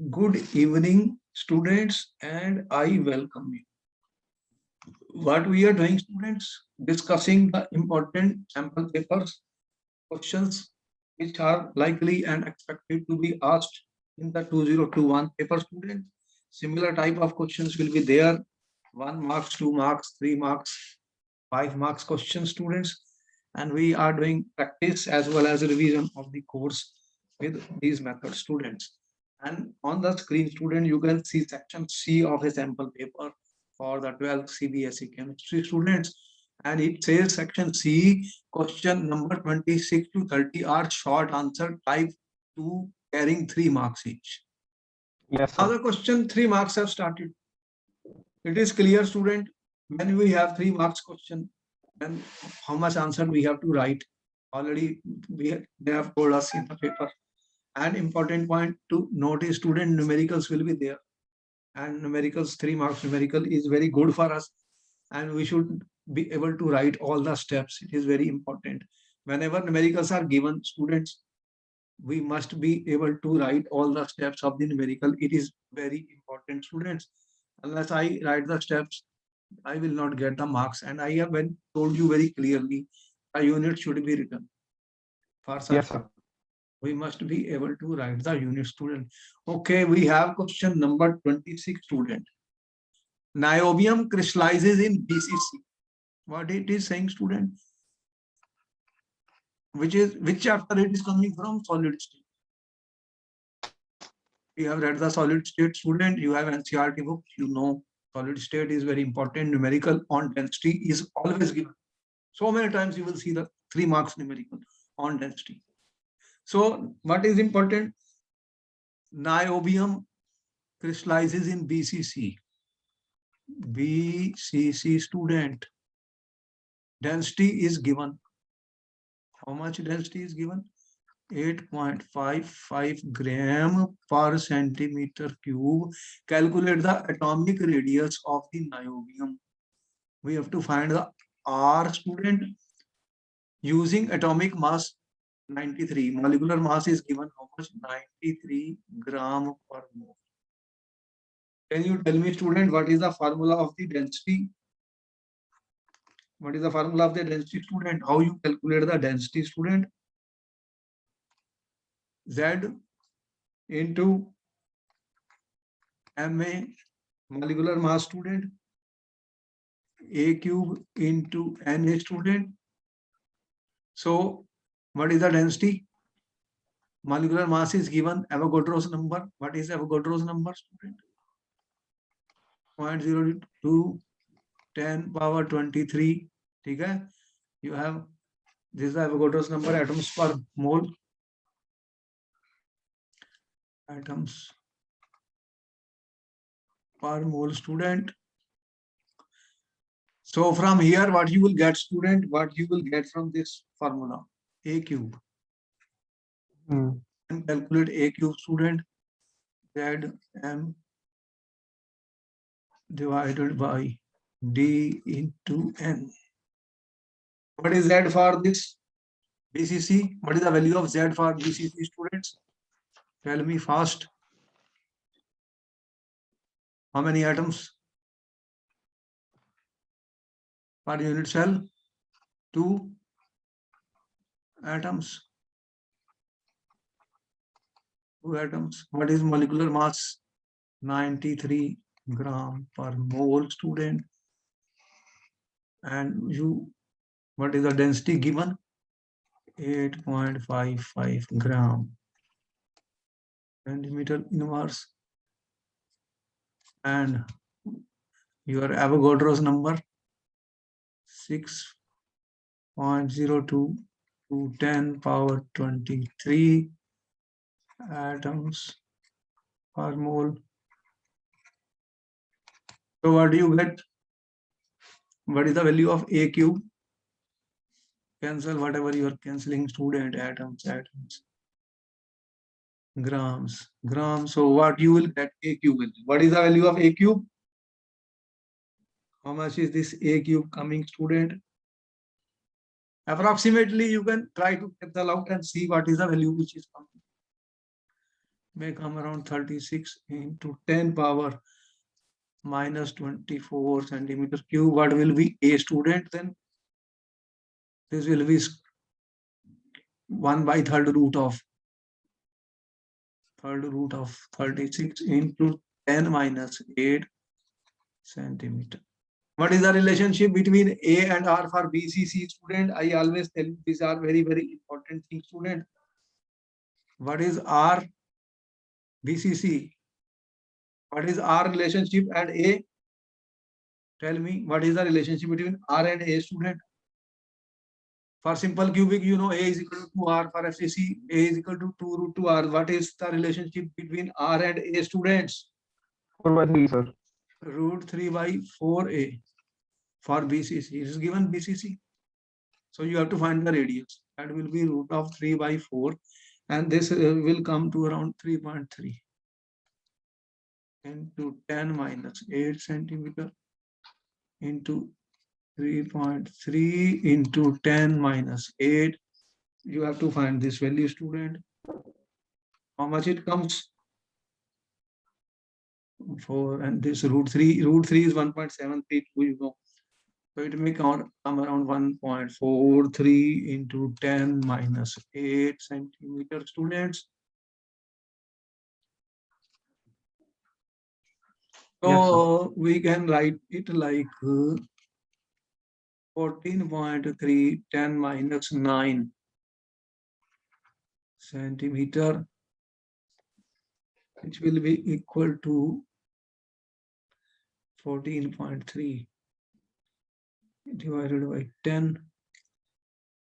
Good evening, students, and I welcome you. What we are doing, students, discussing the important sample papers, questions which are likely and expected to be asked in the 2021 paper, student. Similar type of questions will be there. 1 marks, 2 marks, 3 marks, 5 marks questions, students. And we are doing practice as well as revision of the course with these methods, students. And on the screen, student, you can see section C of a sample paper for the 12th CBSE chemistry students. And it says section C, question number 26 to 30 are short answer type 2 carrying 3 marks each. Yes, Now sir. the question 3 marks have started. It is clear, student, when we have 3 marks question, then how much answer we have to write. Already they have told us in the paper. And important point to note is student numericals will be there. And numericals, 3 marks numerical is very good for us. And we should be able to write all the steps. It is very important. Whenever numericals are given, students, we must be able to write all the steps of the numerical. It is very important, students. Unless I write the steps, I will not get the marks. And I have been told you very clearly, a unit should be written. For such, Yes, sir. we must be able to write the unit, student. Okay, we have question number 26, student. Niobium crystallizes in BCC. What it is saying, student? Which chapter it is coming from? Solid state. You have read the solid state, student. You have NCERT book. You know solid state is very important. Numerical on density is always given. So many times you will see the 3 marks numerical on density. So what is important? Niobium crystallizes in BCC. BCC, student. Density is given. How much density is given? 8.55 gram per centimeter cube. Calculate the atomic radius of the niobium. We have to find the R, student, using atomic mass 93. Molecular mass is given how much? 93 gram per mole. Can you tell me, student, what is the formula of the density? What is the formula of the density, student? How you calculate the density, student? Z into Ma, molecular mass, student. A cube into Na, student. So what is the density? Molecular mass is given Avogadro's number. What is Avogadro's number, student? 0.02 10 power 23. Okay, you have this is the Avogadro's number, atoms per mole. Atoms per mole, student. So from here, what you will get, student, what you will get from this formula, A cube. And calculate A cube, student. Zm divided by D into N. What is Z for this BCC? What is the value of Z for BCC, students? Tell me fast. How many atoms per unit cell? 2 atoms. 2 atoms. What is molecular mass? 93 gram per mole, student. And what is the density given? 8.55 gram centimeter inverse. And your Avogadro's number 6.02 to 10 power 23 atoms per mole. So what do you get? What is the value of A cube? Cancel whatever you are cancelling, student. Atoms. Grams. So what you will get? A cube. What is the value of A cube? How much is this A cube coming, student? Approximately you can try to get the out and see what is the value which is coming. may come around 36 into 10 power minus 24 centimeter cube. What will be A, student? Then this will be 1 by third root of 36 into 10 minus 8 centimeter. What is the relationship between A and R for BCC, student? I always tell you these are very, very important things, student. What is R BCC? What is R relationship and A? Tell me, what is the relationship between R and A, student? For simple cubic, you know A is equal to R. For FCC, A is equal to 2 root 2 R. What is the relationship between R and A, students? 4 by 3, sir. Root 3 by 4A. For BCC, it is given BCC. So you have to find the radius. That will be root of 3 by 4. And this will come to around 3.3 into 10 minus 8 centimeter into 3.3 into 10 minus 8. You have to find this value, student. How much it comes? 4, and this root 3 is 1.732, you know. So it may come around 1.43 into 10 minus 8 centimeter, students. So Yes, we can write it like 14.3 10 minus 9 centimeter, which will be equal to 14.3 divided by 10.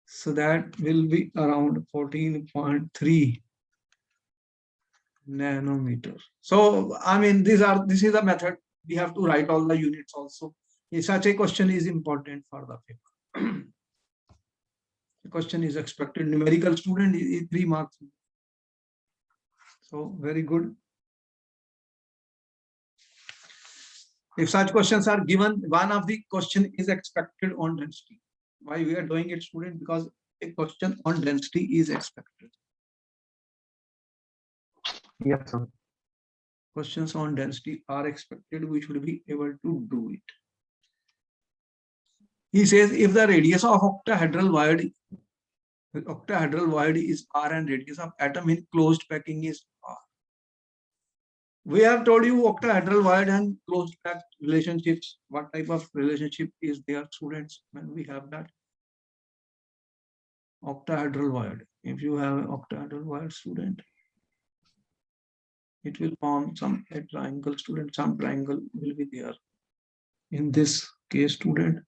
So that will be around 14.3 nanometer. So I mean, this is a method. We have to write all the units also. Such a question is important for the paper. The question is expected. Numerical, student is 3 marks. So very good. If such questions are given, one of the question is expected on density. Why we are doing it, student? Because a question on density is expected. yes, sir. Questions on density are expected. We should be able to do it. He says if the radius of octahedral void is R and radius of atom in closed packing is R. We have told you octahedral void and closed packed relationships. What type of relationship is there, students, when we have that? Octahedral void. If you have an octahedral void, student, it will form a triangle, student. Some triangle will be there. In this case, student,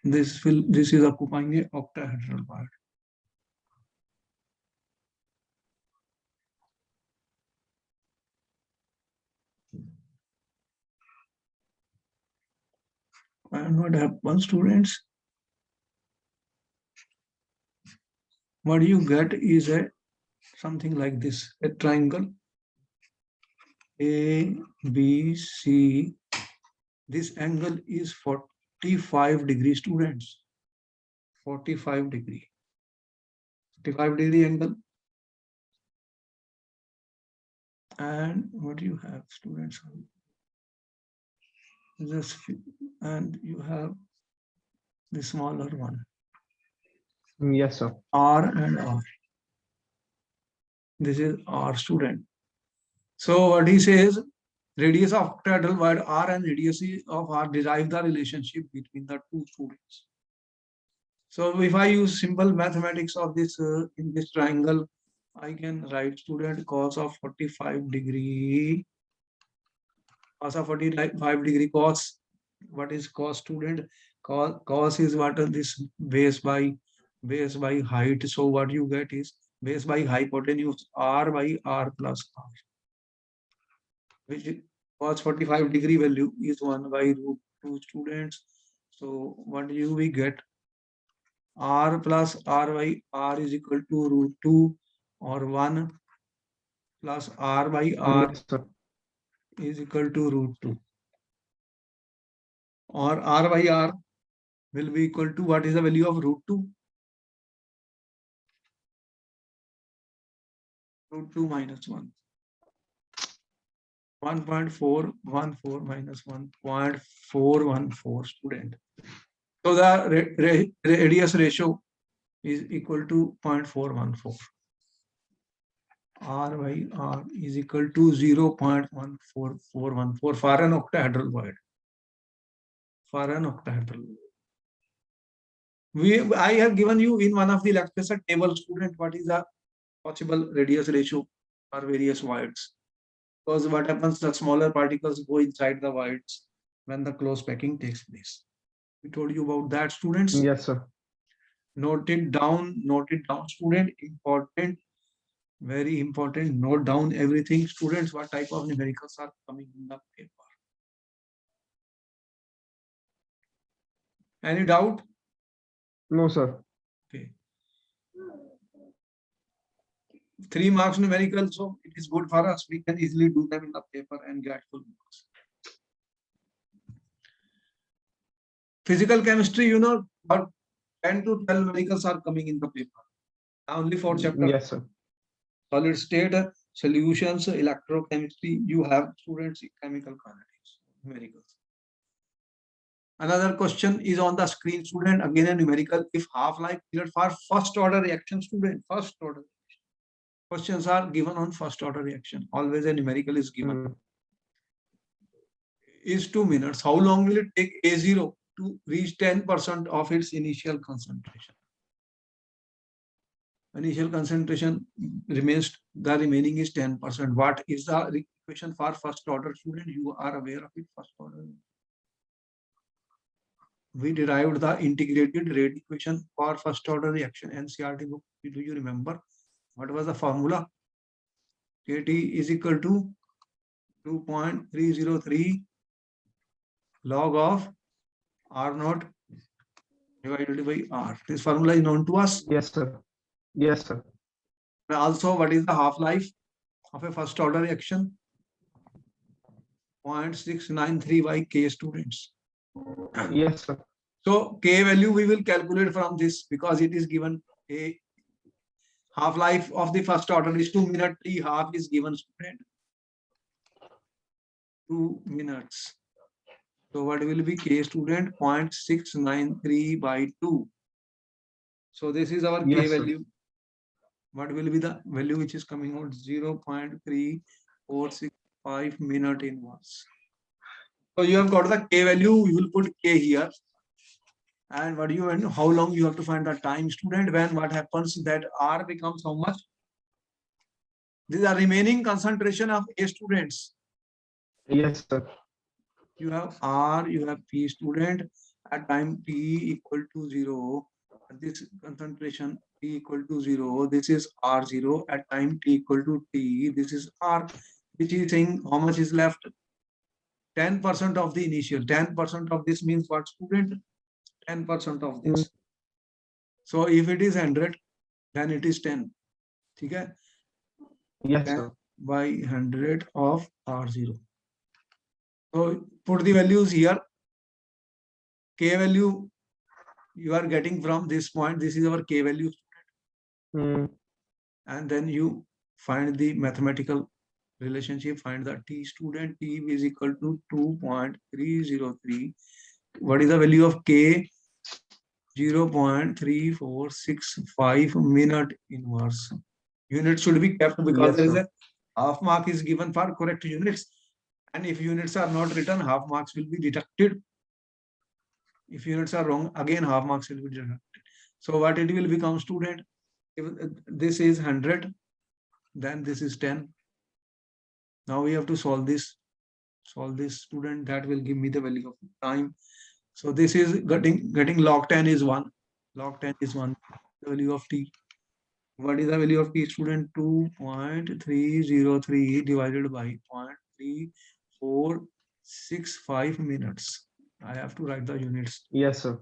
this is occupying a octahedral void. And what happens, students? What you get is a something like this, a triangle A, B, C. This angle is 45 degrees, students. 45 degree. 45-degree angle. And what you have, students? Just, and you have the smaller one. Yes, sir. R and R. This is R, student. So what he says, radius of octahedral void R and radius of R derive the relationship between the two students. So if I use simple mathematics of this in this triangle, I can write, student, cos of 45 degree, cos of 45 degree cos. What is cos, student? Cos is what this base by height. So what you get is base by hypotenuse R by R plus R, which cos 45 degree value is 1 by root 2, students. So what do we get? R plus R by R is equal to root 2, or 1 plus R by R Yes, sir. is equal to root 2, or R by R will be equal to, what is the value of root 2? root 2 minus 1. 1.414 minus 1.414 student. So the radius ratio is equal to 0.414. R by R is equal to 0.14414 for an octahedral void. For an octahedral. I have given you in one of the lectures a table, student, what is the possible radius ratio for various voids. Because what happens, the smaller particles go inside the voids when the close packing takes place. We told you about that, students. Yes, sir. Note it down, student. Important, very important. Note down everything, students. What type of numericals are coming in the paper? Any doubt? No, sir. Okay. 3 marks numerical, so it is good for us. We can easily do them in the paper and get full marks. Physical chemistry, you know, about 10 to 12 numericals are coming in the paper. Only 4 chapters. Yes, sir. Solid state solutions, electrochemistry, you have students in chemical kinetics, numericals. Another question is on the screen, student. Again, a numerical. If half-life period for first order reaction, student, first order. Questions are given on first order reaction. Always a numerical is given. Is 2 minutes. How long will it take A0 to reach 10% of its initial concentration? Initial concentration remains, the remaining is 10%. What is the equation for first order, student? You are aware of it, first order. We derived the integrated rate equation for first order reaction, NCERT book. Do you remember? What was the formula? KT is equal to 2.303 log of R naught divided by R. This formula is known to us. Yes, sir. Yes, sir. Also, what is the half-life of a first order reaction? 0.693 by K, students. Yes, sir. So K value we will calculate from this because it is given. A half-life of the first order is 2 minutes. T half is given, student. 2 minutes. So what will be K, student? 0.693 by 2. So this is our K Yes, sir. value. What will be the value which is coming out? 0.3465 minute inverse. So you have got the K value. You will put K here. And what do you know? How long you have to find the time, student? When what happens that R becomes how much? These are remaining concentration of A, students. Yes, sir. You have R, you have P, student. At time T equal to 0. This concentration T equal to 0. This is R0. At time T equal to T. This is R, which is saying how much is left? 10% of the initial. 10% of this means what, student? 10% of this. So if it is 100, then it is 10. Okay? Yes, 10 sir. by 100 of R0. So put the values here. K value you are getting from this point. This is our K value. And then you find the mathematical relationship. Find the T, student. T is equal to 2.303. What is the value of K? 0.3465 minute inverse. Unit should be kept because Yes, there is sir. a half mark is given for correct units. And if units are not written, half marks will be deducted. If units are wrong, again half marks will be deducted. So what it will become, student? If this is 100, then this is 10. Now we have to solve this. Solve this, student. That will give me the value of time. So this is getting log 10 is 1. Log 10 is 1. The value of T. What is the value of T, student? 2.303 divided by 0.3465 minutes. I have to write the units. Yes, sir.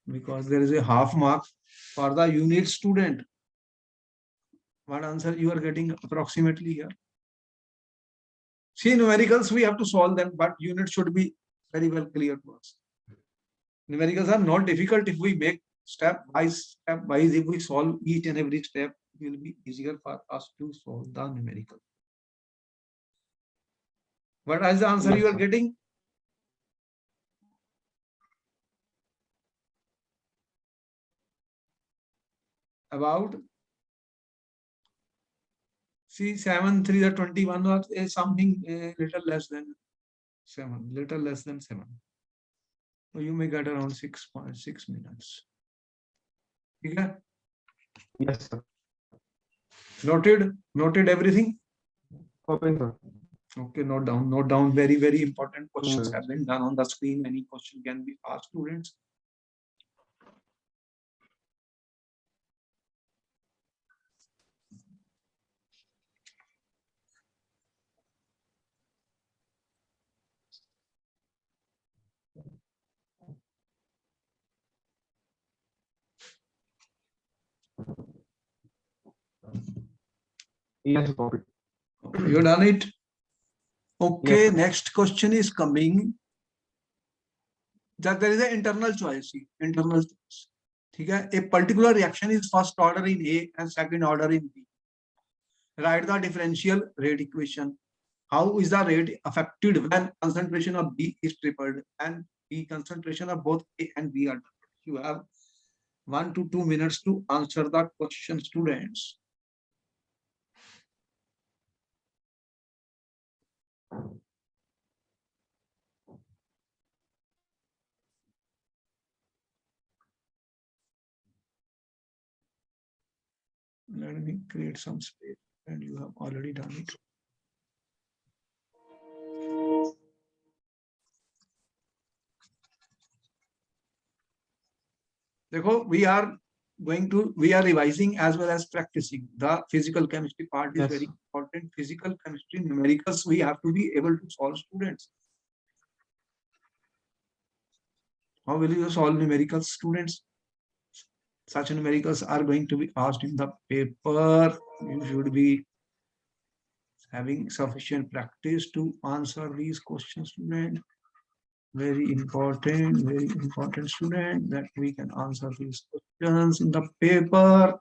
Because there is a half mark for the unit, student. What answer you are getting approximately here? See, numericals, we have to solve them, but units should be very well clear to us. Numericals are not difficult if we make step by step, if we solve each and every step, will be easier for us to solve the numerical. What is the answer Yes, you are sir. getting? About, see, 7 3 the 21 was something little less than 7, little less than 7. So you may get around 6.6 minutes. Okay? Yes, sir. Noted everything? Copying, sir. Okay, note down. Very, very important questions Yes. have been done on the screen. Any question can be asked, students. Yes, copy. You done it? Okay, Yes, sir. next question is coming. That there is an internal choice. Internal choice. Okay? A particular reaction is first order in A and second order in B. Write the differential rate equation. How is the rate affected when concentration of B is tripled and B concentration of both A and B are doubled? You have 1 to 2 minutes to answer the question, students. Let me create some space, and you have already done it. देखो, we are revising as well as practicing. The physical chemistry part is Yes. very important. Physical chemistry numericals we have to be able to solve, students. How will you solve numericals, students? Such numericals are going to be asked in the paper. You should be having sufficient practice to answer these questions, student. Very important, student, that we can answer these questions in the paper.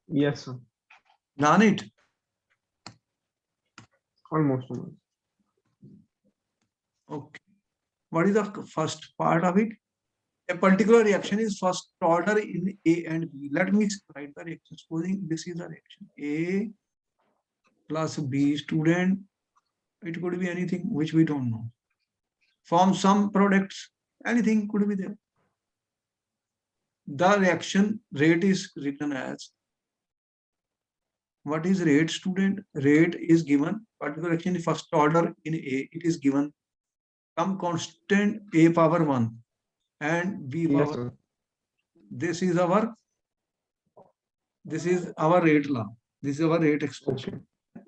Yes, sir. Done it? Almost. Almost. Okay. What is the first part of it? A particular reaction is first order in A and B. Let me write the reaction. Supposing this is the reaction A plus B, student. It could be anything which we don't know. From some products, anything could be there. The reaction rate is written as, what is rate, student? Rate is given, particular reaction is first order in A, it is given some constant A power 1 and B Yes, power. sir. This is our rate law. This is our rate expression. Okay.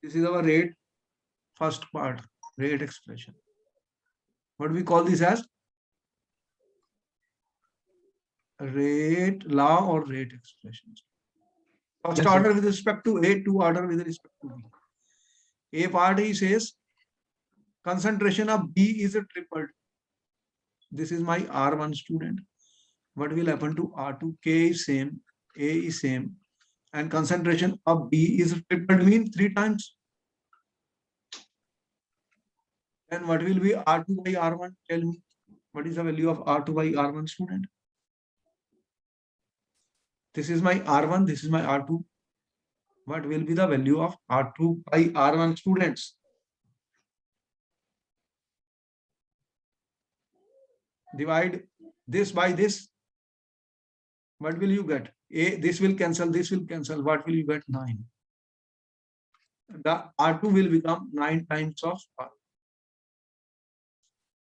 This is our rate first part, rate expression. What we call this as? Rate law or rate expressions. First Yes, order sir. with respect to A, two order with respect to B. A part he says concentration of B is tripled. This is my R1, student. What will happen to R2? K is same, A is same, and concentration of B is tripled, mean 3 times. Then what will be R2 by R1? Tell me, what is the value of R2 by R1, student? This is my R1, this is my R2. What will be the value of R2 by R1, students? Divide this by this. What will you get? This will cancel, this will cancel. What will you get? 9. The R2 will become 9 times of R.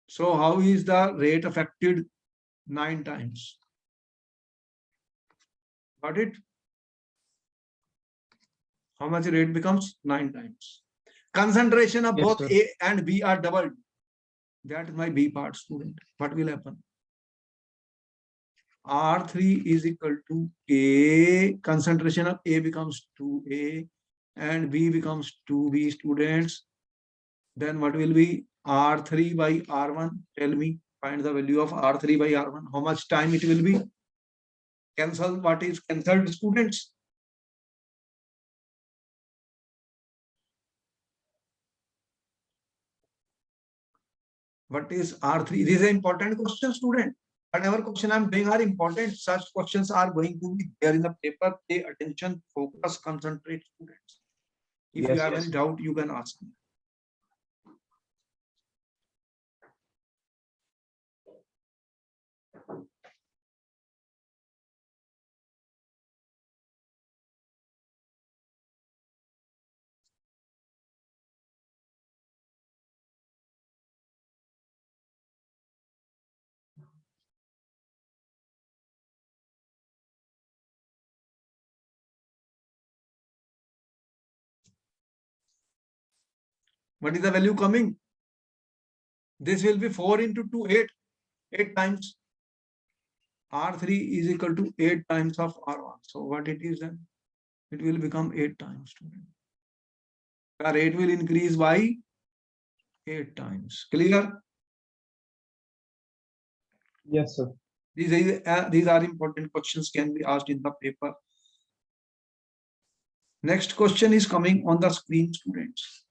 So how is the rate affected? 9 times. Got it? How much rate becomes? 9 times. Concentration of Yes, both sir. A and B are doubled. That is my B part, student. What will happen? R3 is equal to K, concentration of A becomes 2A and B becomes 2B students. Then what will be R3 by R1? Tell me, find the value of R3 by R1. How much time it will be? Cancel, what is cancelled students? What is R3? This is an important question, student. Whatever question I'm doing are important. Such questions are going to be there in the paper. Pay attention, focus, concentrate, students. If you have any doubt, you can ask me. What is the value coming? This will be 4 into 2, 8. 8 times. R3 is equal to 8 times of R1. So what it is then? It will become 8 times, student. The rate will increase by 8 times. Clear? Yes, sir. These are important questions, can be asked in the paper. Next question is coming on the screen, students.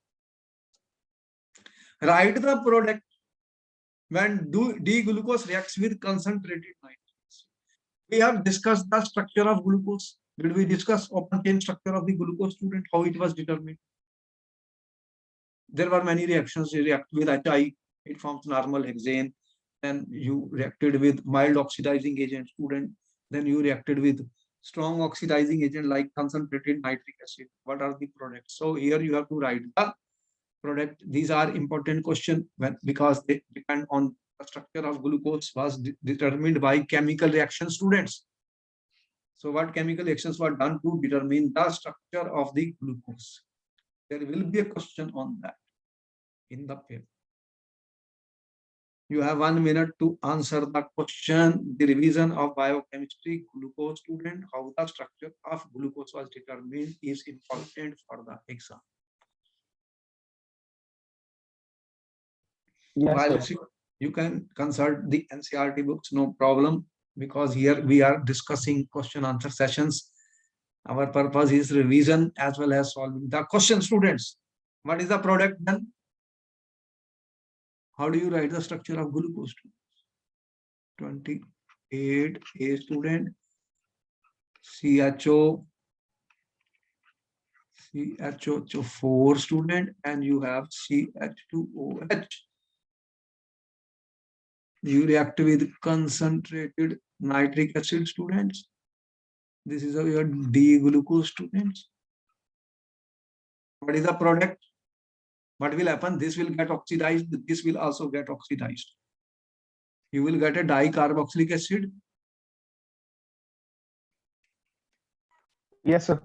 Write the product when D-glucose reacts with concentrated nitric acid. We have discussed the structure of glucose. Did we discuss open chain structure of the glucose, student? How it was determined? There were many reactions. You react with HI, it forms normal hexane. Then you reacted with mild oxidizing agent, student. Then you reacted with strong oxidizing agent like concentrated nitric acid. What are the products? So here you have to write the product. These are important questions because they depend on the structure of glucose was determined by chemical reaction, students. So what chemical reactions were done to determine the structure of the glucose? There will be a question on that in the paper. You have 1 minute to answer the question. The revision of biochemistry, glucose, student, how the structure of glucose was determined is important for the exam. Yes, sir. You can consult the NCERT books, no problem, because here we are discussing question answer sessions. Our purpose is revision as well as solving the question, students. What is the product then? How do you write the structure of glucose? 28 A student, CHO4 student, and you have CH2OH. You react with concentrated nitric acid, students. This is your D-glucose, students. What is the product? What will happen? This will get oxidized. This will also get oxidized. You will get a dicarboxylic acid. Yes, sir.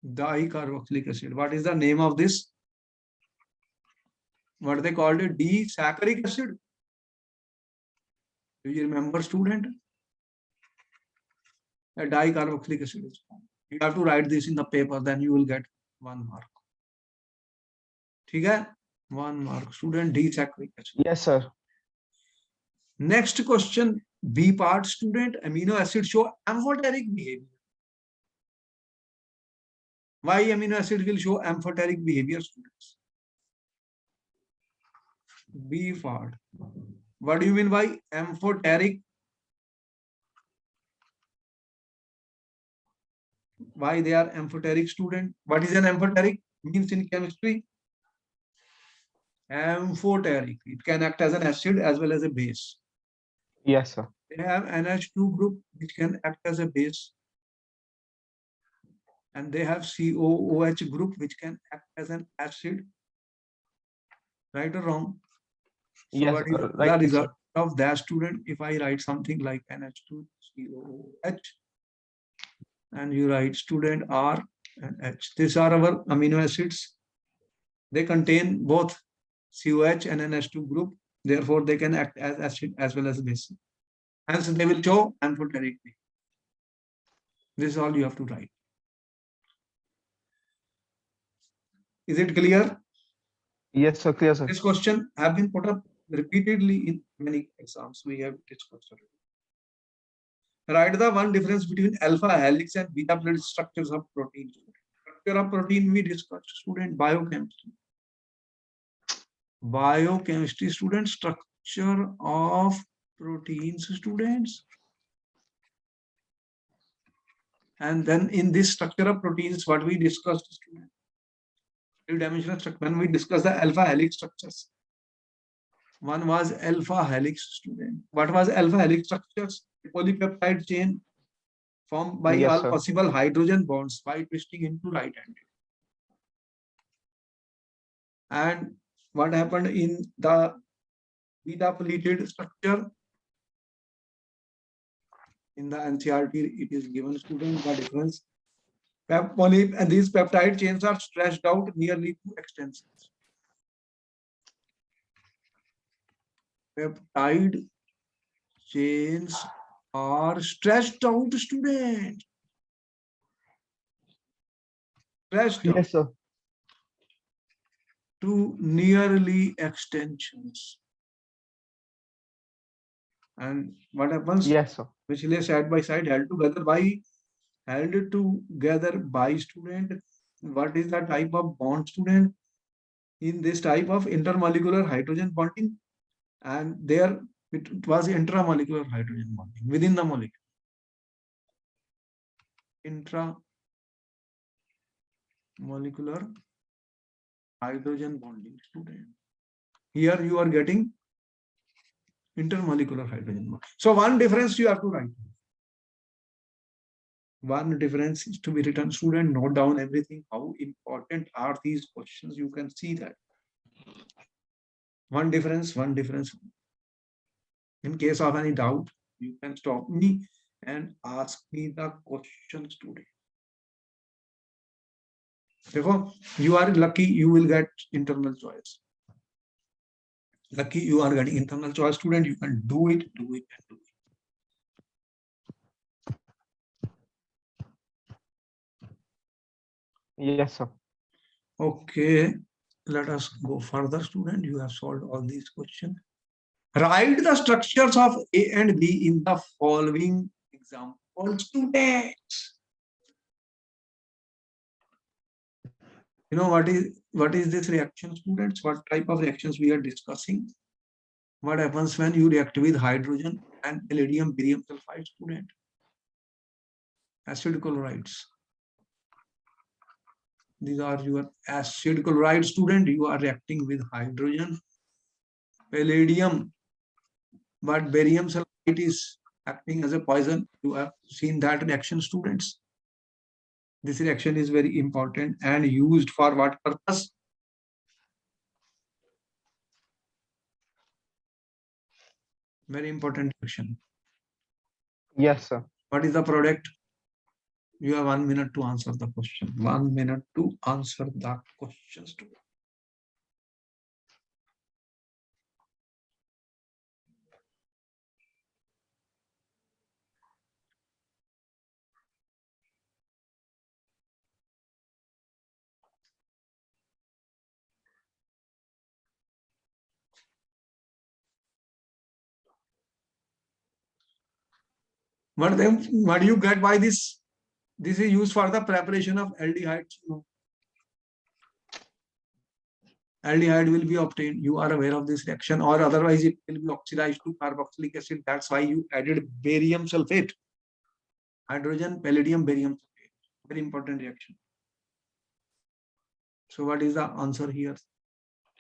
Dicarboxylic acid. What is the name of this? What they called it? D-saccharic acid. Do you remember, student? A dicarboxylic acid is formed. You have to write this in the paper, then you will get 1 mark. Okay? 1 mark. Student, D-saccharic acid. Yes, sir. Next question, B part, student. Amino acids show amphoteric behavior. Why amino acid will show amphoteric behavior, students? B part. What do you mean by amphoteric? Why they are amphoteric, student? What is an amphoteric? Means in chemistry? Amphoteric. It can act as an acid as well as a base. Yes, sir. They have NH2 group which can act as a base. And they have COOH group which can act as an acid. Right or wrong? So Yes, what is right, the result sir. of that, student? If I write something like NH2 COOH and you write student R and H. These are our amino acids. They contain both COH and NH2 group. Therefore, they can act as acid as well as base. Hence, they will show amphoterically. This is all you have to write. Is it clear? Yes, sir. Clear, sir. This question have been put up repeatedly in many exams. We have discussed already. Write the one difference between alpha helix and beta plate structures of protein. Structure of protein we discussed, student, biochemistry. Biochemistry, student, structure of proteins, students. And then in this structure of proteins, what we discussed, student, two-dimensional structure, when we discussed the alpha helix structures. One was alpha helix, student. What was alpha helix structures? Polypeptide chain formed by Yes, all sir. possible hydrogen bonds by twisting into right-handed. And what happened in the beta pleated structure? In the NCERT, it is given, student, the difference. And these peptide chains are stretched out nearly to extensions. Peptide chains are stretched out, student. Stretched out Yes, sir. to nearly extensions. And what happens? Yes, sir. Which lay side by side, held together by student. What is the type of bond, student? In this type of intermolecular hydrogen bonding, and there it was intramolecular hydrogen bonding within the molecule. Intramolecular hydrogen bonding, student. Here you are getting intermolecular hydrogen bonding. So one difference you have to write. One difference is to be written, student. Note down everything. How important are these questions? You can see that. One difference, one difference. In case of any doubt, you can stop me and ask me the questions today. Therefore, you are lucky, you will get internal choice. Lucky you are getting internal choice, student. You can do it, do it, and do it. Yes, sir. Okay, let us go further, student. You have solved all these questions. Write the structures of A and B in the following example, students. You know what is this reaction, students? What type of reactions we are discussing? What happens when you react with hydrogen and palladium barium sulfide, student? Acid chlorides. These are your acid chloride, student. You are reacting with hydrogen, palladium, but barium sulfide is acting as a poison. You have seen that reaction, students. This reaction is very important and used for what purpose? Very important reaction. Yes, sir. What is the product? You have 1 minute to answer the question. 1 minute to answer the question, student. What do you get by this? This is used for the preparation of aldehydes. Aldehyde will be obtained. You are aware of this reaction, or otherwise it will be oxidized to carboxylic acid. That's why you added barium sulfate. Hydrogen, palladium, barium sulfate. Very important reaction. So what is the answer here?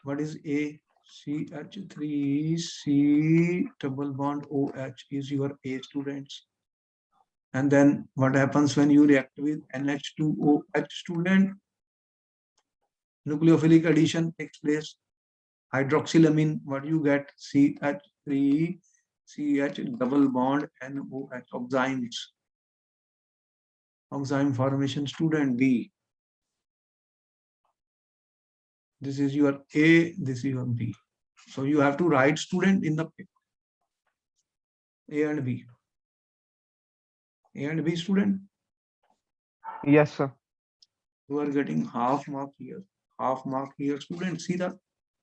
What is A? CH3C double bond OH is your A, students. And then what happens when you react with NH2OH, student? Nucleophilic addition takes place. Hydroxylamine, what you get? CH3 CH double bond NOH, oximes. Oxime formation, student. B. This is your A, this is your B. So you have to write, student, in the paper. A and B. A and B student, Yes, sir. you are getting half mark here, half mark here. Student, see the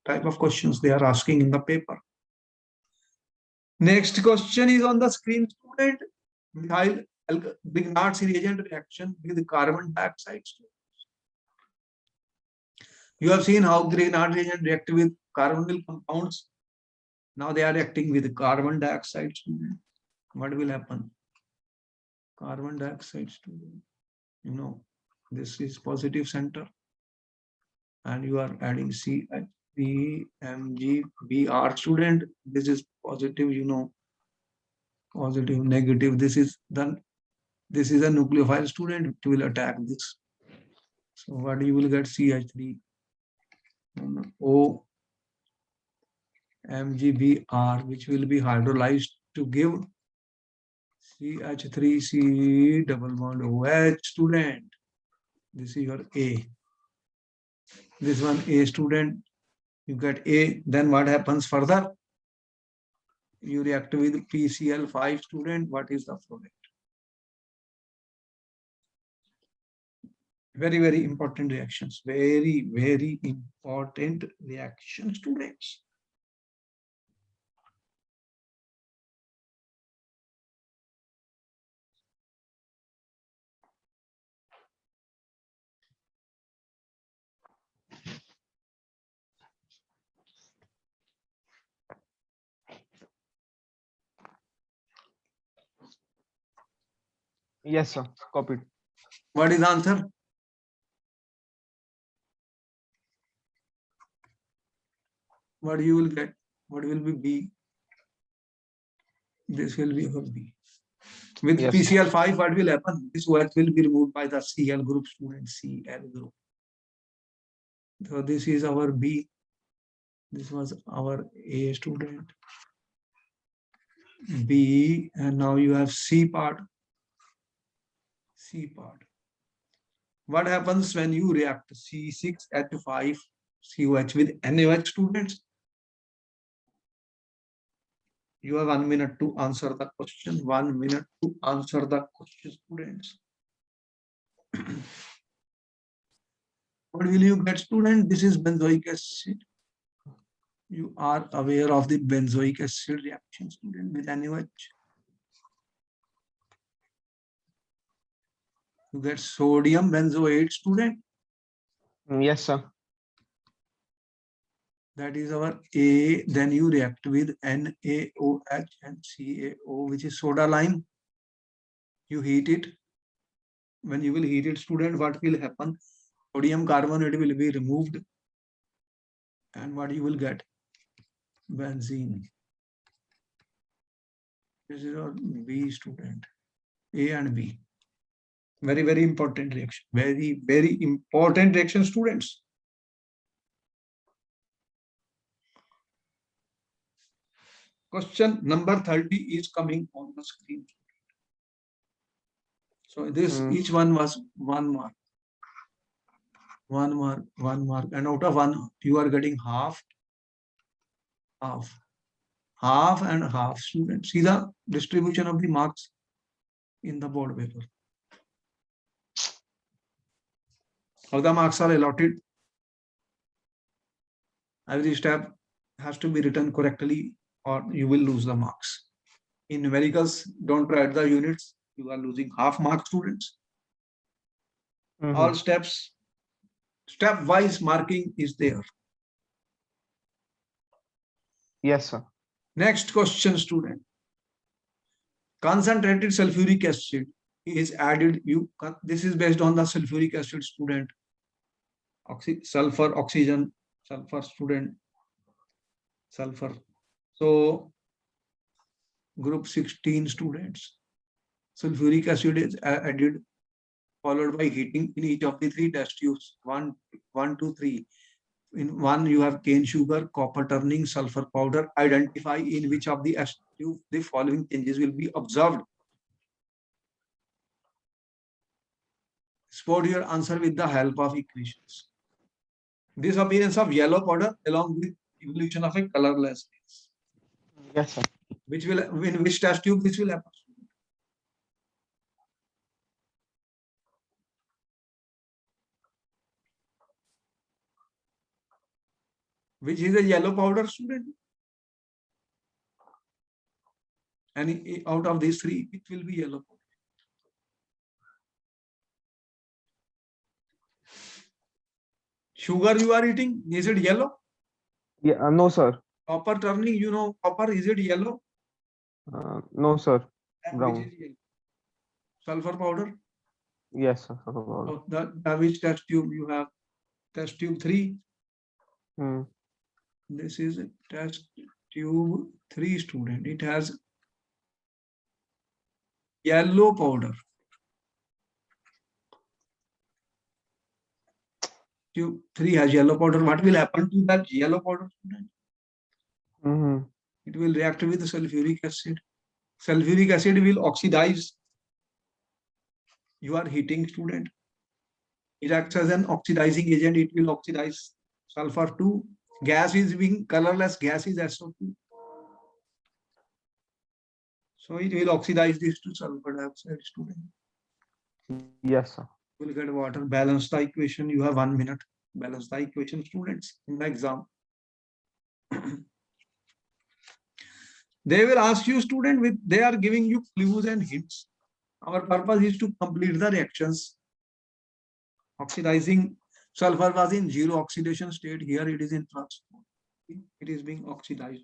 type of questions they are asking in the paper. Next question is on the screen, student. Methyl Grignard's reagent reaction with carbon dioxide. You have seen how Grignard reagent react with carbonyl compounds. Now they are reacting with carbon dioxide. Student. What will happen? Carbon dioxide, student. You know, this is positive center, and you are adding CH3MgBr. Student, this is positive. You know, positive, negative. This is a nucleophile, student. It will attack this. So what you will get? CH3 O MgBr, which will be hydrolyzed to give CH3C double bond OH. Student, this is your A. This one A, student. You get A. Then what happens further? You react with PCl5, student. What is the product? Very, very important reactions. Very, very important reaction, students. Yes, sir. Copied. What is the answer? What you will get? What will be B? This will be our B. With Yes. PCl5, what will happen? This OH will be removed by the Cl group, student. Cl group. So this is our B. This was our A, student. B, and now you have C part. C part. What happens when you react C6H5 COH with NaOH, students? You have 1 minute to answer the question. 1 minute to answer the question, students. What will you get, student? This is benzoic acid. You are aware of the benzoic acid reaction, student, with NaOH. You get sodium benzoate, student. Yes, sir. That is our A. Then you react with NaOH and CaO, which is soda lime. You heat it. When you will heat it, student, what will happen? Sodium carbonate will be removed. And what you will get? Benzene. This is our B, student. A and B. Very, very important reaction. Very, very important reaction, students. Question number 30 is coming on the screen. So this, each one was 1 mark. 1 mark, 1 mark. And out of 1, you are getting half, half, half and half, students. See the distribution of the marks in the board paper. How the marks are allotted. Every step has to be written correctly or you will lose the marks. In numericals, don't write the units. You are losing half mark, students. All steps, step-wise marking is there. Yes, sir. Next question, student. Concentrated sulfuric acid is added. This is based on the sulfuric acid, student. Sulfur, oxygen, sulfur, student. Sulfur. So group 16 students. Sulfuric acid is added, followed by heating in each of the 3 test tubes. 1, 2, 3. In 1, you have cane sugar, copper turning, sulfur powder. Identify in which of the tube the following changes will be observed. Spot your answer with the help of equations. This appearance of yellow powder along with evolution of a colorlessness. Yes, sir. Which will, in which test tube this will happen? Which is a yellow powder, student? And out of these three, it will be yellow powder. Sugar you are eating, is it yellow? Yeah, no, sir. Copper turning, you know, copper, is it yellow? No, sir. And Brown. which is yellow? Sulfur powder. Yes, sir. So the which test tube you have? Test tube 3. Hmm. This is test tube 3, student. It has yellow powder. Tube 3 has yellow powder. What will happen to that yellow powder, student? Mm-hmm. It will react with sulfuric acid. Sulfuric acid will oxidize. You are heating, student. It acts as an oxidizing agent. It will oxidize sulfur 2. Gas is being colorless. Gas is SO2. So it will oxidize this to sulfur dioxide, student. Yes, sir. You will get water. Balance the equation. You have 1 minute. Balance the equation, students, in the exam. They will ask you, student, with they are giving you clues and hints. Our purpose is to complete the reactions. Oxidizing sulfur was in zero oxidation state. Here it is in plus. It is being oxidized.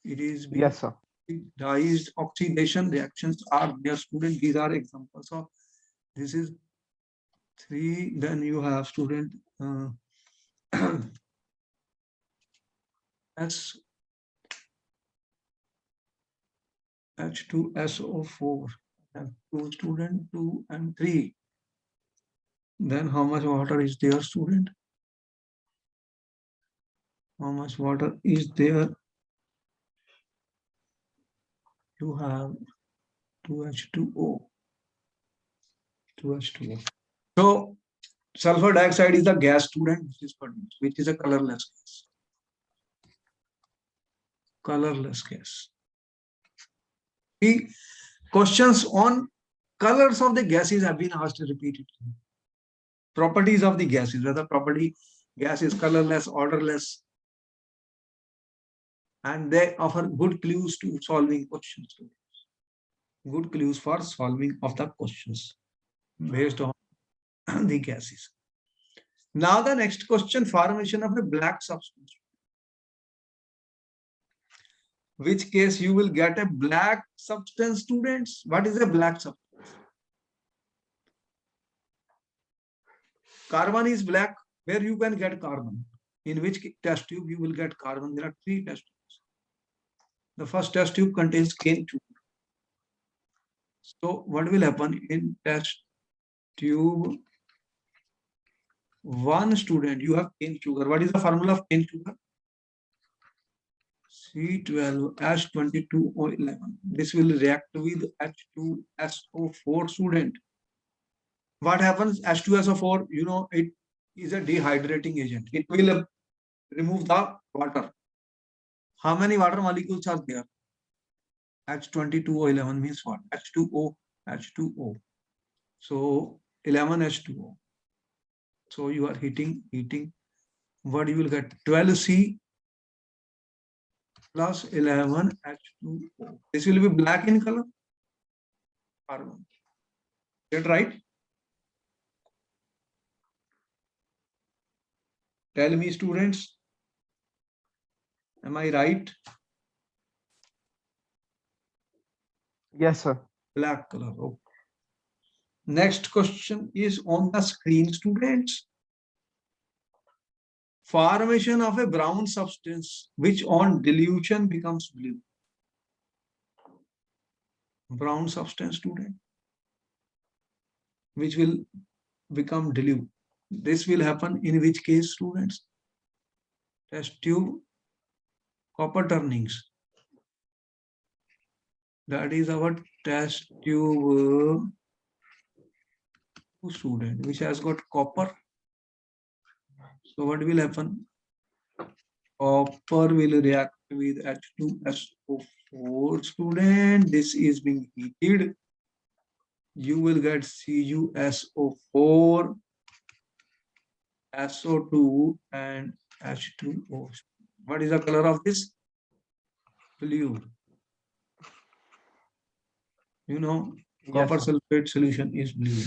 It is being Yes, sir. oxidized. Oxidation reactions are there, student. These are examples of. This is 3. Then you have, student, S H2SO4 and 2, student, 2 and 3. Then how much water is there, student? How much water is there? You have 2H2O. 2H2O. So sulfur dioxide is a gas, student, which is produced, which is a colorless gas. Colorless gas. The questions on colors of the gases have been asked repeatedly. Properties of the gases, whether property gas is colorless, odorless, and they offer good clues to solving questions. Good clues for solving of the questions based on the gases. Now the next question, formation of a black substance. Which case you will get a black substance, students. What is a black substance? Carbon is black. Where you can get carbon? In which test tube you will get carbon? There are 3 test tubes. The first test tube contains cane sugar. So what will happen in test tube 1, student? You have cane sugar. What is the formula of cane sugar? C12H22O11. This will react with H2SO4, student. What happens? H2SO4, you know, it is a dehydrating agent. It will remove the water. How many water molecules are there? H22O11 means what? H2O, H2O. So 11H2O. So you are heating. What you will get? 12C plus 11H2O. This will be black in color. Carbon. Is that right? Tell me, students. Am I right? Yes, sir. Black color. Okay. Next question is on the screen, students. Formation of a brown substance which on dilution becomes blue. Brown substance, student, which will become dilute. This will happen in which case, students? Test tube copper turnings. That is our test tube student, which has got copper. So what will happen? Copper will react with H2SO4. 4 student, this is being heated. You will get CuSO4, SO2 and H2O. What is the color of this? Blue. You know, Yes, copper sir. sulfate solution is blue.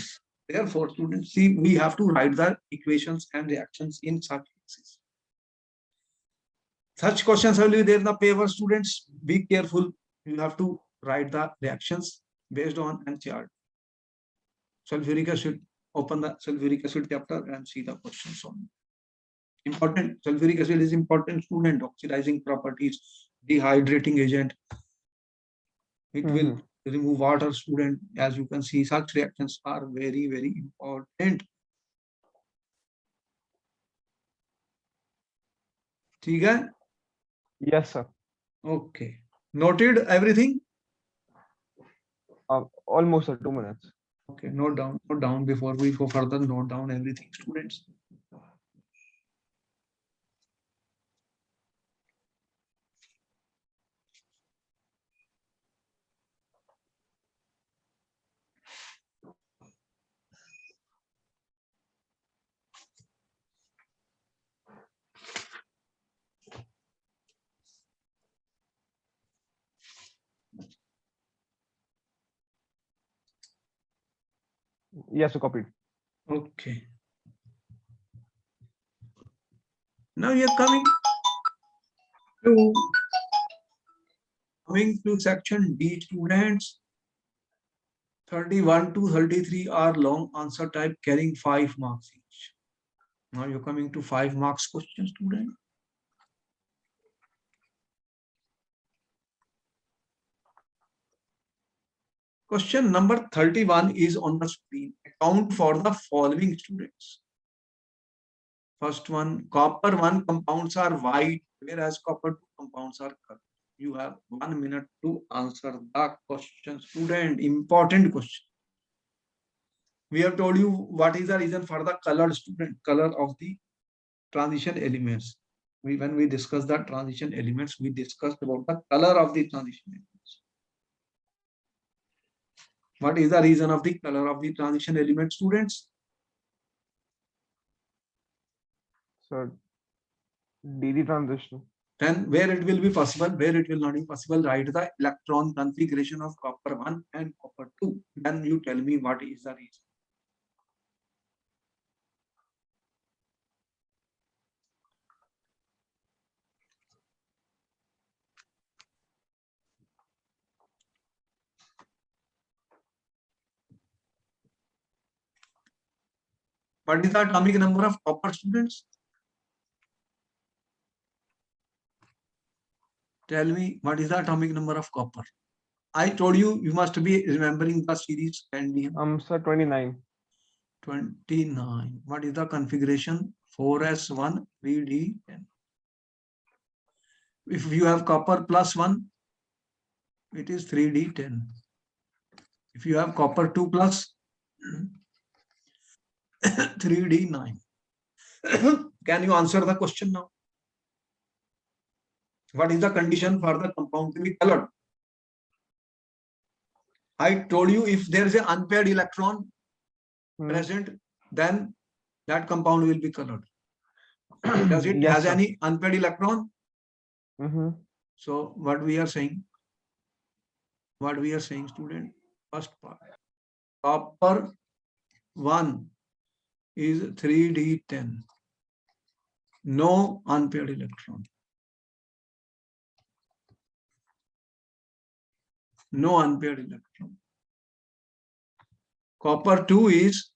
Therefore, students, see, we have to write the equations and reactions in such cases. Such questions will be there in the paper, students. Be careful. You have to write the reactions based on an chart. Sulfuric acid, open the sulfuric acid chapter and see the questions on important. Sulfuric acid is important, student. Oxidizing properties, dehydrating agent. It will remove water, student. As you can see, such reactions are very, very important. ठीक है? Yes, sir. Okay. Noted everything? Almost, sir. 2 minutes. Okay, note down before we go further, note down everything, students. Yes, sir. Copied. Okay. Now you're coming to section D, students. 31 to 33 are long answer type carrying 5 marks each. Now you're coming to 5 marks question, student. Question number 31 is on the screen. Account for the following, students. First one, copper 1 compounds are white, whereas copper 2 compounds are colored. You have 1 minute to answer the question, student. Important question. We have told you what is the reason for the colored, student, color of the transition elements. When we discuss the transition elements, we discussed about the color of the transition elements. What is the reason of the color of the transition element, students? Sir, DD transition. Then where it will be possible, where it will not be possible, write the electron configuration of copper 1 and copper 2. Then you tell me what is the reason. What is the atomic number of copper, students? Tell me what is the atomic number of copper. I told you, you must be remembering the series and Sir, 29. 29. What is the configuration? 4s1 3d10. If you have copper plus 1, it is 3d10. If you have copper 2 plus 3d9. Can you answer the question now? What is the condition for the compound to be colored? I told you, if there is an unpaired electron present, then that compound will be colored. Does it Yes, has sir. any unpaired electron? Mm-hmm. So what we are saying, student, first part, copper 1 is 3d10, no unpaired electron, no unpaired electron. Copper 2 is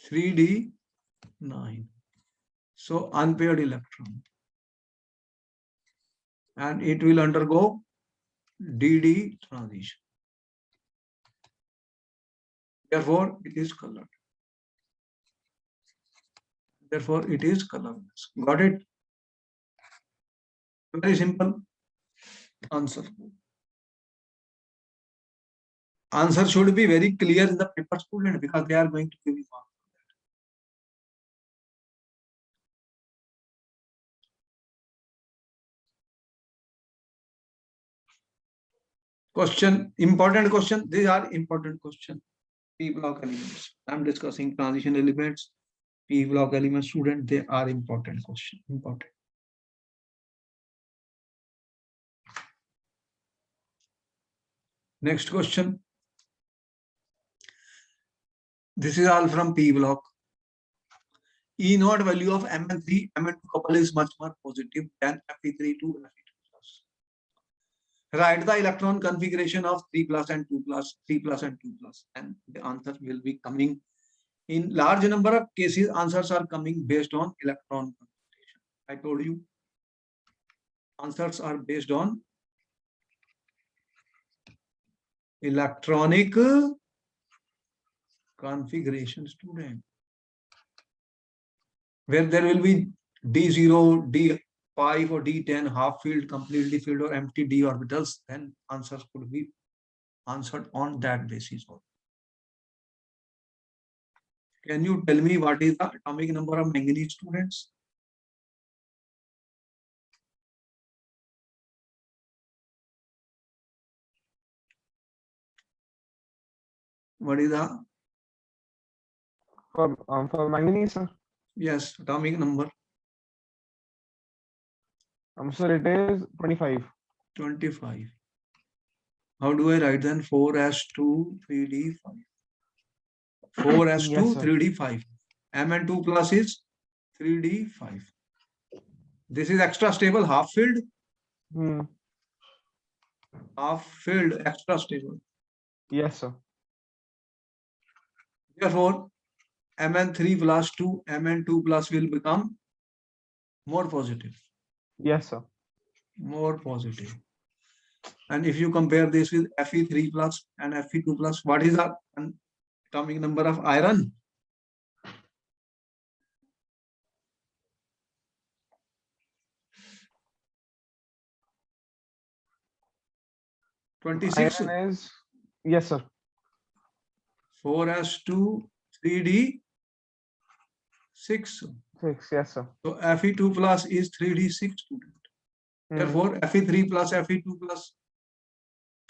3d9, so unpaired electron, and it will undergo DD transition. Therefore, it is colored. Therefore, it is colorless. Got it? Very simple answer. Answer should be very clear in the paper, student, because they are going to give you marks. Question, important question. These are important question. P block elements. I'm discussing transition elements. P block elements, student, they are important question. Important. Next question. This is all from P block. E naught value of Mn3, Mn2 couple is much more positive than Fe3 to Fe2 plus. Write the electron configuration of 3 plus and 2 plus, 3 plus and 2 plus, and the answer will be coming. In large number of cases, answers are coming based on electron configuration. I told you, answers are based on electronic configuration, student, where there will be D0, D5 or D10, half filled, completely filled or empty d orbitals, then answers could be answered on that basis. Can you tell me what is the atomic number of manganese, students? What is the For manganese, sir? yes atomic number? Sir, it is 25. 25. How do I write then? 4s2 3d5. 4s2 Yes, sir. 3d5. Mn2 plus is 3d5. This is extra stable, half filled. Half filled, extra stable. Yes, sir. Therefore, Mn3 plus 2, Mn2 plus will become more positive. Yes, sir. More positive. And if you compare this with Fe3 plus and Fe2 plus, what is the atomic number of iron? Iron is, yes, sir. 4s2 3d6. 6, yes, sir. So Fe2 plus is 3d6 student. Therefore, Fe3 plus Fe2 plus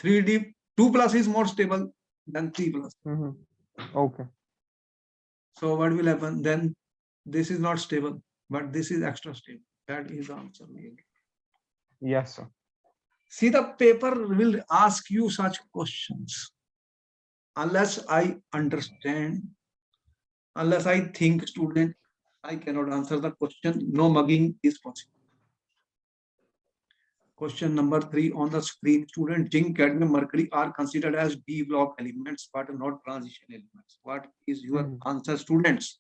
3d 2 plus is more stable than 3 plus. Okay. So what will happen? Then this is not stable, but this is extra stable. That is the answer. Yes, sir. See, the paper will ask you such questions. Unless I understand, unless I think, student, I cannot answer the question. No mugging is possible. Question number 3 on the screen. Student, zinc, cadmium, mercury are considered as D block elements, but not transition elements. What is your answer, students?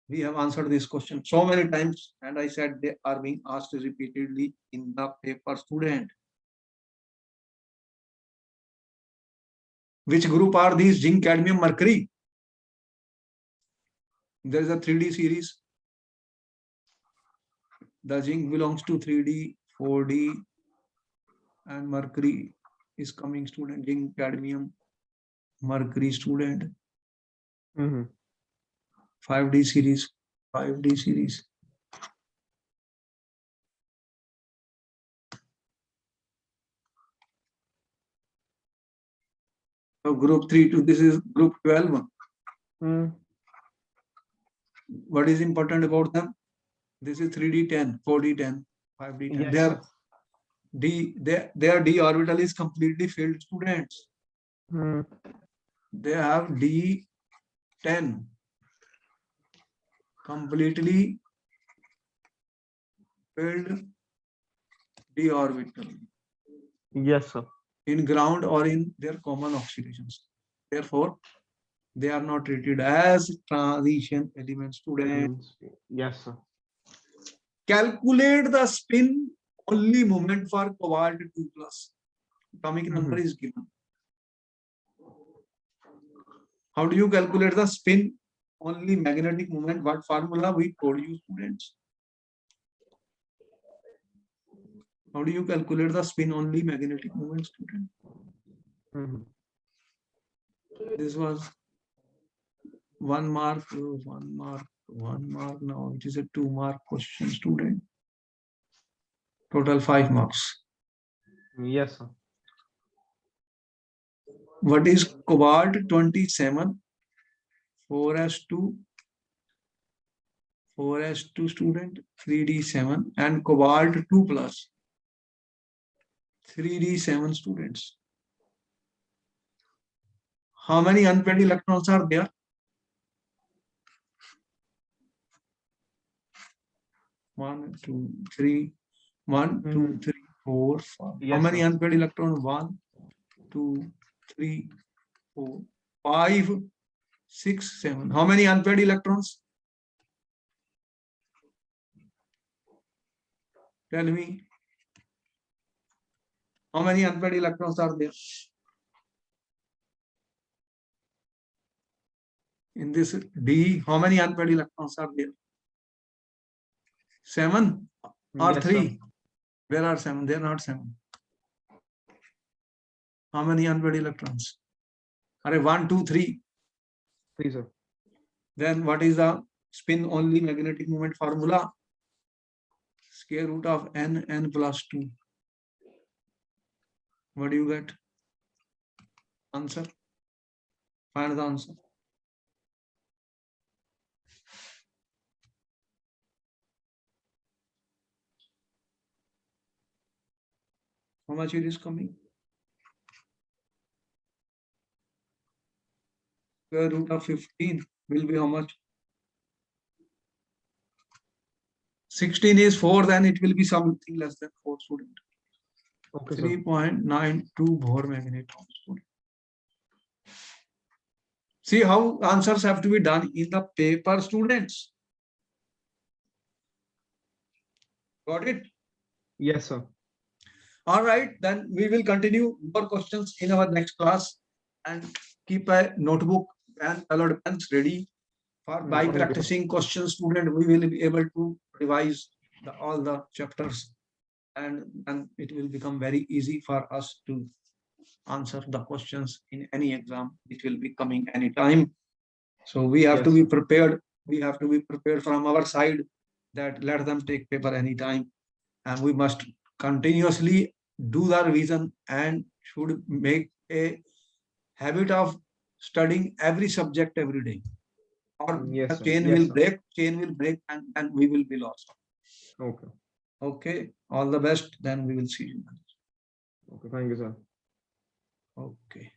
We have answered this question so many times, and I said they are being asked repeatedly in the paper, student. Which group are these? Zinc, cadmium, mercury. There is a 3D series. The zinc belongs to 3D, 4D, and mercury is coming, student. Zinc, cadmium, mercury, student. 5D series. 5D series. So group 3 to this is group 12. What is important about them? This is 3D10, 4D10, 5D10. Yes, their d orbital is completely filled, students. They have D10 completely filled d orbital. Yes, sir. In ground or in their common oxidations. Therefore, they are not treated as transition elements, students. Yes, sir. Calculate the spin only moment for cobalt 2 plus. Atomic number is given. How do you calculate the spin only magnetic moment? What formula we told you, students? How do you calculate the spin only magnetic moment, student? This was 1 mark, 1 mark, 1 mark. Now it is a 2 mark question, student. Total 5 marks. Yes, sir. what is cobalt 27? 4s2, 4s2 student, 3d7, and cobalt 2 plus 3d7 students. How many unpaired electrons are there? One, two, three. One, two, three, four, five. How Yes, many sir. unpaired electrons? 1, 2, 3, 4, 5, 6, 7. How many unpaired electrons? Tell me. How many unpaired electrons are there? In this D, how many unpaired electrons are there? 7 or Yes, 3? sir. Where are 7? They are not 7. How many unpaired electrons? Are 1, 2, 3. 3, sir. Then what is the spin only magnetic moment formula? Square root of n plus 2. What do you get? Answer. Find the answer. How much it is coming? Square root of 15 will be how much? 16 is 4, then it will be something less than 4 student. Okay, sir. 3.92 Bohr magnetron student. See how answers have to be done in the paper, students. Got it? Yes, sir. All right, then we will continue more questions in our next class, and keep a notebook and colored pens ready for by Thank you, sir. practicing questions, student. We will be able to revise all the chapters, and it will become very easy for us to answer the questions in any exam which will be coming anytime. So we have Yes, to be sir. prepared. We have to be prepared from our side, that let them take paper anytime, and we must continuously do the revision and should make a habit of studying every subject every day, or Yes, the sir. chain Yes, will sir. break, and we will be lost. Okay. Okay, all the best. Then we will see you. Okay. Thank you, sir. Okay.